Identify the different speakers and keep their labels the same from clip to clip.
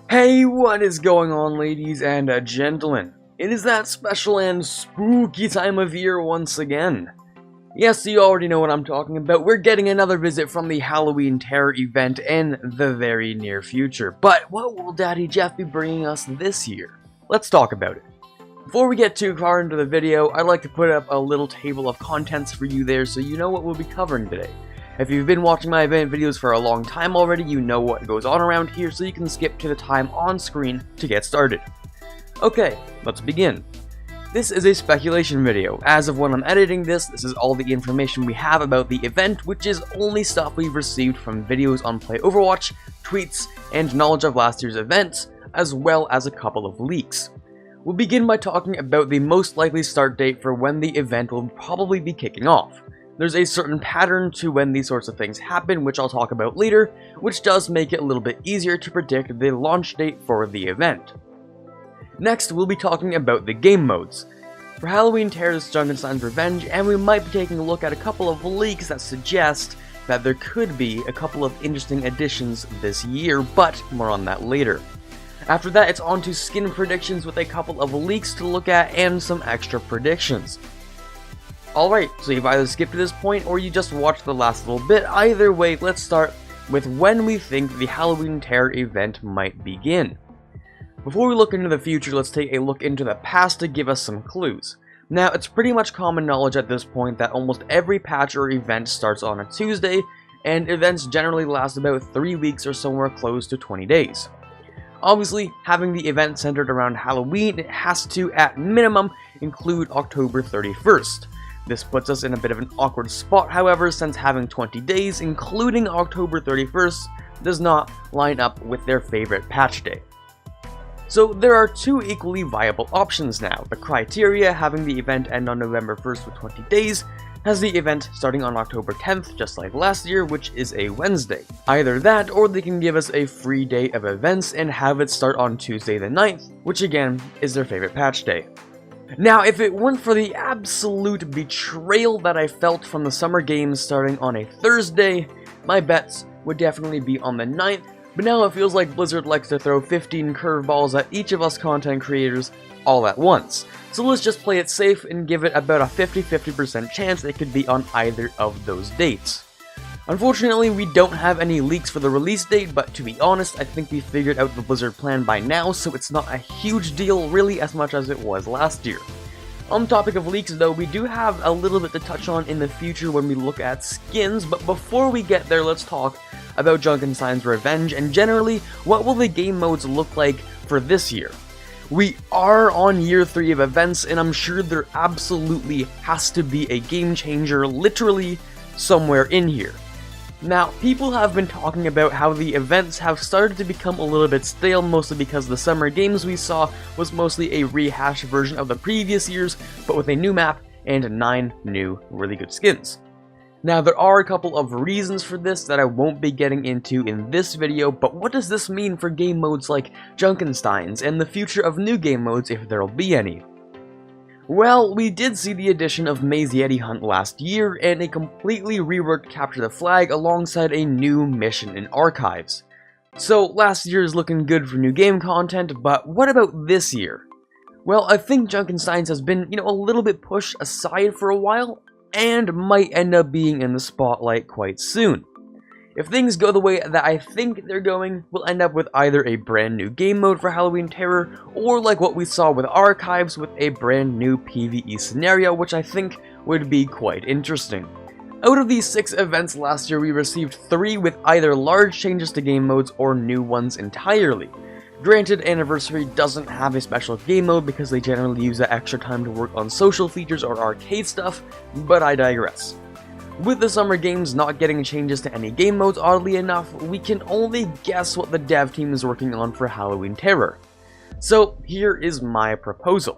Speaker 1: Hey, what is going on, ladies and gentlemen? It is that special and spooky time of year once again. Yes, you already know what I'm talking about. We're getting another visit from the Halloween Terror event in the very near future. But what will Daddy Jeff be bringing us this year? Let's talk about it. Before we get too far into the video, I'd like to put up a little table of contents for you there so you know what we'll be covering today. If you've been watching my event videos for a long time already, you know what goes on around here, so you can skip to the time on screen to get started. Okay, let's begin. This is a speculation video. As of when I'm editing this is all the information we have about the event, which is only stuff we've received from videos on Play Overwatch, tweets, and knowledge of last year's events, as well as a couple of leaks. We'll begin by talking about the most likely start date for when the event will probably be kicking off. There's a certain pattern to when these sorts of things happen, which I'll talk about later, which does make it a little bit easier to predict the launch date for the event. Next, we'll be talking about the game modes. For Halloween Terror's Junkenstein's Revenge, and we might be taking a look at a couple of leaks that suggest that there could be a couple of interesting additions this year, but more on that later. After that, it's on to skin predictions with a couple of leaks to look at and some extra predictions. Alright, so you've either skipped to this point or you just watched the last little bit. Either way, let's start with when we think the Halloween Terror event might begin. Before we look into the future, let's take a look into the past to give us some clues. Now, it's pretty much common knowledge at this point that almost every patch or event starts on a Tuesday, and events generally last about 3 weeks or somewhere close to 20 days. Obviously, having the event centered around Halloween, it has to, at minimum, include October 31st. This puts us in a bit of an awkward spot, however, since having 20 days, including October 31st, does not line up with their favorite patch day. So there are two equally viable options now. The criteria, having the event end on November 1st with 20 days, has the event starting on October 10th, just like last year, which is a Wednesday. Either that, or they can give us a free day of events and have it start on Tuesday the 9th, which again, is their favorite patch day. Now, if it weren't for the absolute betrayal that I felt from the summer games starting on a Thursday, my bets would definitely be on the 9th, but now it feels like Blizzard likes to throw 15 curveballs at each of us content creators all at once. So let's just play it safe and give it about a 50-50% chance it could be on either of those dates. Unfortunately, we don't have any leaks for the release date, but to be honest, I think we figured out the Blizzard plan by now, so it's not a huge deal really as much as it was last year. On the topic of leaks though, we do have a little bit to touch on in the future when we look at skins, but before we get there, let's talk about Junkenstein's Revenge, and generally, what will the game modes look like for this year? We are on year 3 of events, and I'm sure there absolutely has to be a game changer literally somewhere in here. Now, people have been talking about how the events have started to become a little bit stale, mostly because the summer games we saw was mostly a rehashed version of the previous years, but with a new map and 9 new really good skins. Now, there are a couple of reasons for this that I won't be getting into in this video, but what does this mean for game modes like Junkenstein's and the future of new game modes if there'll be any? Well, we did see the addition of Maze Yeti Hunt last year, and a completely reworked Capture the Flag alongside a new mission in Archives. So last year is looking good for new game content, but what about this year? Well, I think Junkenstein's has been, a little bit pushed aside for a while, and might end up being in the spotlight quite soon. If things go the way that I think they're going, we'll end up with either a brand new game mode for Halloween Terror, or like what we saw with Archives with a brand new PvE scenario, which I think would be quite interesting. Out of these 6 events last year, we received 3 with either large changes to game modes or new ones entirely. Granted, Anniversary doesn't have a special game mode because they generally use that extra time to work on social features or arcade stuff, but I digress. With the summer games not getting changes to any game modes, oddly enough, we can only guess what the dev team is working on for Halloween Terror. So here is my proposal.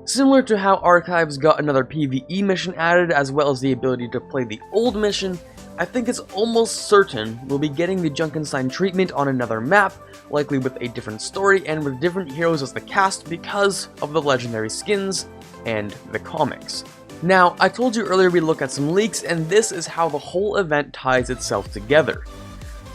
Speaker 1: Similar to how Archives got another PvE mission added as well as the ability to play the old mission, I think it's almost certain we'll be getting the Junkenstein treatment on another map, likely with a different story and with different heroes as the cast because of the legendary skins and the comics. Now, I told you earlier we'd look at some leaks, and this is how the whole event ties itself together.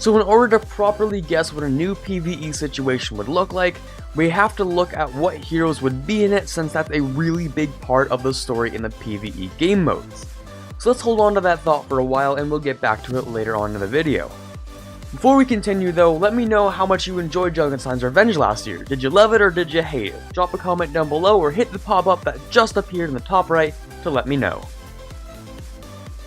Speaker 1: So in order to properly guess what a new PvE situation would look like, we have to look at what heroes would be in it, since that's a really big part of the story in the PvE game modes. So let's hold on to that thought for a while and we'll get back to it later on in the video. Before we continue though, let me know how much you enjoyed Junkenstein's Revenge last year. Did you love it or did you hate it? Drop a comment down below or hit the pop-up that just appeared in the top right to let me know.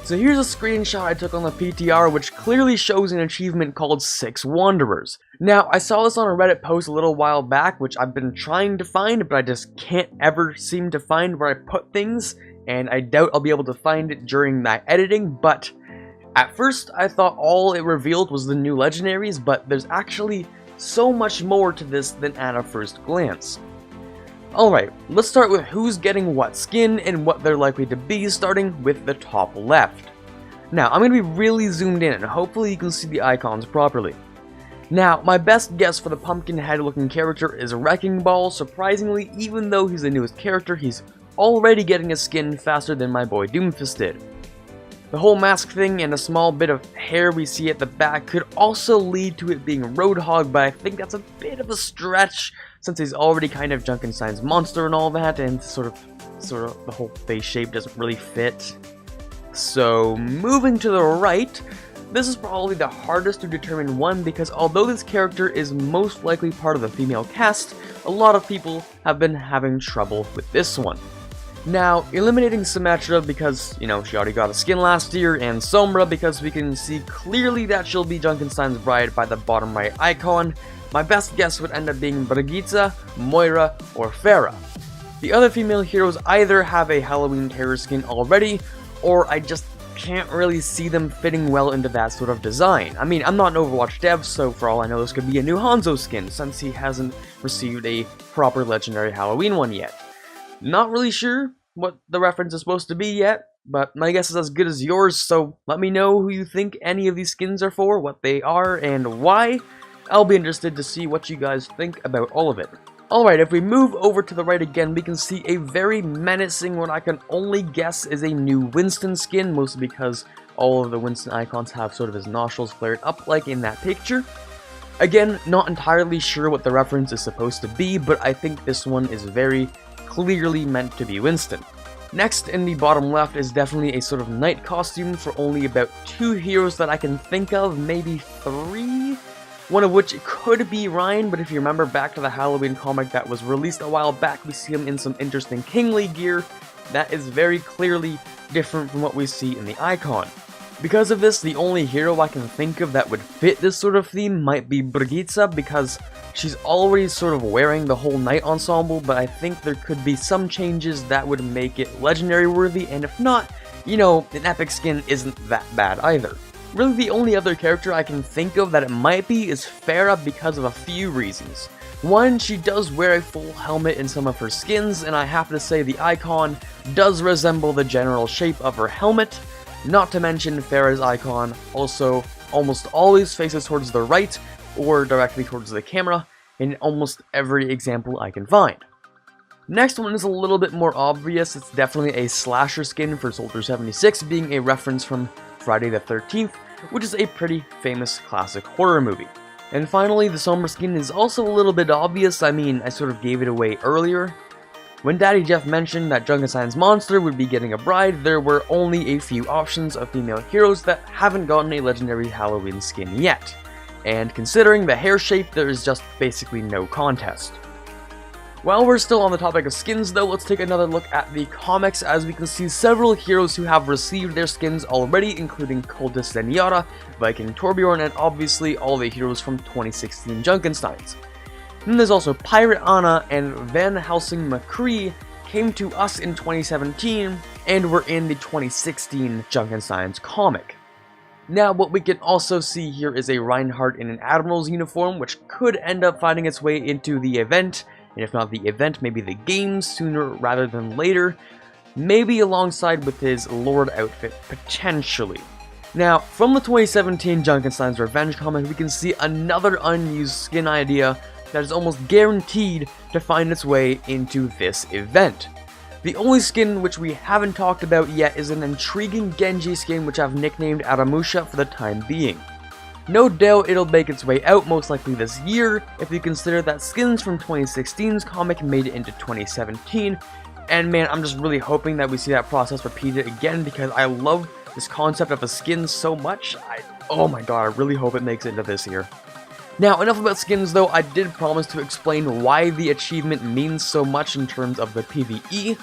Speaker 1: So here's a screenshot I took on the PTR which clearly shows an achievement called 6 Wanderers. Now, I saw this on a Reddit post a little while back which I've been trying to find, but I just can't ever seem to find where I put things, and I doubt I'll be able to find it during my editing, but at first I thought all it revealed was the new legendaries, but there's actually so much more to this than at a first glance. Alright, let's start with who's getting what skin and what they're likely to be, starting with the top left. Now, I'm going to be really zoomed in and hopefully you can see the icons properly. Now, my best guess for the pumpkin head looking character is Wrecking Ball. Surprisingly, even though he's the newest character, he's already getting a skin faster than my boy Doomfist did. The whole mask thing and a small bit of hair we see at the back could also lead to it being Roadhog, but I think that's a bit of a stretch since he's already kind of Junkenstein's monster and all that, and sort of the whole face shape doesn't really fit. So moving to the right, this is probably the hardest to determine one because although this character is most likely part of the female cast, a lot of people have been having trouble with this one. Now, eliminating Symmetra because, you know, she already got a skin last year, and Sombra because we can see clearly that she'll be Junkenstein's bride by the bottom right icon, my best guess would end up being Brigitte, Moira, or Pharah. The other female heroes either have a Halloween terror skin already, or I just can't really see them fitting well into that sort of design. I mean, I'm not an Overwatch dev, so for all I know this could be a new Hanzo skin, since he hasn't received a proper legendary Halloween one yet. Not really sure what the reference is supposed to be yet, but my guess is as good as yours, so let me know who you think any of these skins are for, what they are, and why. I'll be interested to see what you guys think about all of it. Alright, if we move over to the right again, we can see a very menacing, what I can only guess is a new Winston skin, mostly because all of the Winston icons have sort of his nostrils flared up like in that picture. Again, not entirely sure what the reference is supposed to be, but I think this one is very clearly meant to be Winston. Next, in the bottom left is definitely a sort of night costume for only about 2 heroes that I can think of, maybe 3? One of which could be Ryan, but if you remember back to the Halloween comic that was released a while back, we see him in some interesting Kingly gear that is very clearly different from what we see in the icon. Because of this, the only hero I can think of that would fit this sort of theme might be Brigitte, because she's already sort of wearing the whole night ensemble, but I think there could be some changes that would make it legendary worthy, and if not, you know, an epic skin isn't that bad either. Really, the only other character I can think of that it might be is Pharah because of a few reasons. One, she does wear a full helmet in some of her skins, and I have to say the icon does resemble the general shape of her helmet. Not to mention Pharah's icon also almost always faces towards the right or directly towards the camera in almost every example I can find. Next one is a little bit more obvious. It's definitely a slasher skin for Soldier 76, being a reference from Friday the 13th, which is a pretty famous classic horror movie. And finally, the Sombra skin is also a little bit obvious. I mean, I sort of gave it away earlier. When Daddy Jeff mentioned that Junkenstein's monster would be getting a bride, there were only a few options of female heroes that haven't gotten a legendary Halloween skin yet. And considering the hair shape, there is just basically no contest. While we're still on the topic of skins though, let's take another look at the comics, as we can see several heroes who have received their skins already, including Cultist Zenyatta, Viking Torbjorn, and obviously all the heroes from 2016 Junkensteins. Then there's also Pirate Anna and Van Helsing McCree came to us in 2017 and were in the 2016 Junkensteins comic. Now, what we can also see here is a Reinhardt in an Admiral's uniform, which could end up finding its way into the event, and if not the event, maybe the game sooner rather than later, maybe alongside with his Lord outfit, potentially. Now, from the 2017 Junkenstein's Revenge comic, we can see another unused skin idea that is almost guaranteed to find its way into this event. The only skin which we haven't talked about yet is an intriguing Genji skin which I've nicknamed Aramusha for the time being. No doubt it'll make its way out most likely this year, if you consider that skins from 2016's comic made it into 2017, and man, I'm just really hoping that we see that process repeated again, because I love this concept of a skin so much. Oh my god, I really hope it makes it into this year. Now, enough about skins though. I did promise to explain why the achievement means so much in terms of the PvE.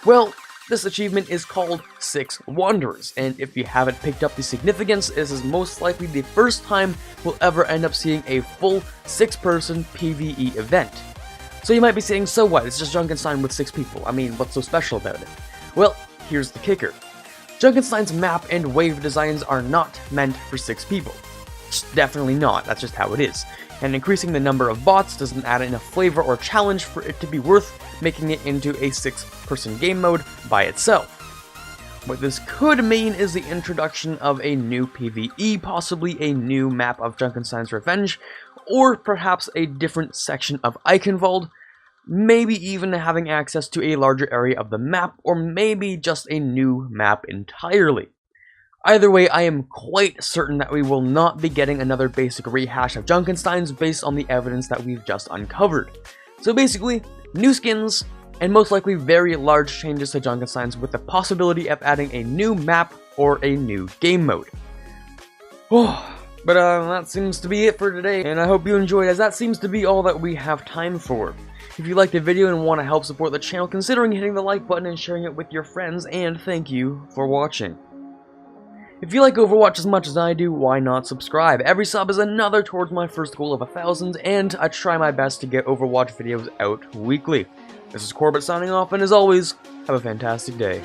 Speaker 1: Well, this achievement is called 6 Wanderers, and if you haven't picked up the significance, this is most likely the first time we'll ever end up seeing a full 6-person PvE event. So you might be saying, so what, it's just Junkenstein with 6 people, I mean, what's so special about it? Well, here's the kicker. Junkenstein's map and wave designs are not meant for 6 people. Just definitely not, that's just how it is. And increasing the number of bots doesn't add enough flavor or challenge for it to be worth making it into a 6-person game mode by itself. What this could mean is the introduction of a new PvE, possibly a new map of Junkenstein's Revenge, or perhaps a different section of Eichenwald, maybe even having access to a larger area of the map, or maybe just a new map entirely. Either way, I am quite certain that we will not be getting another basic rehash of Junkenstein's based on the evidence that we've just uncovered. So basically, new skins, and most likely very large changes to Junkenstein's with the possibility of adding a new map or a new game mode. But that seems to be it for today, and I hope you enjoyed, as that seems to be all that we have time for. If you liked the video and want to help support the channel, considering hitting the like button and sharing it with your friends, and thank you for watching. If you like Overwatch as much as I do, why not subscribe? Every sub is another towards my first goal of 1,000, and I try my best to get Overwatch videos out weekly. This is Quarbit signing off, and as always, have a fantastic day.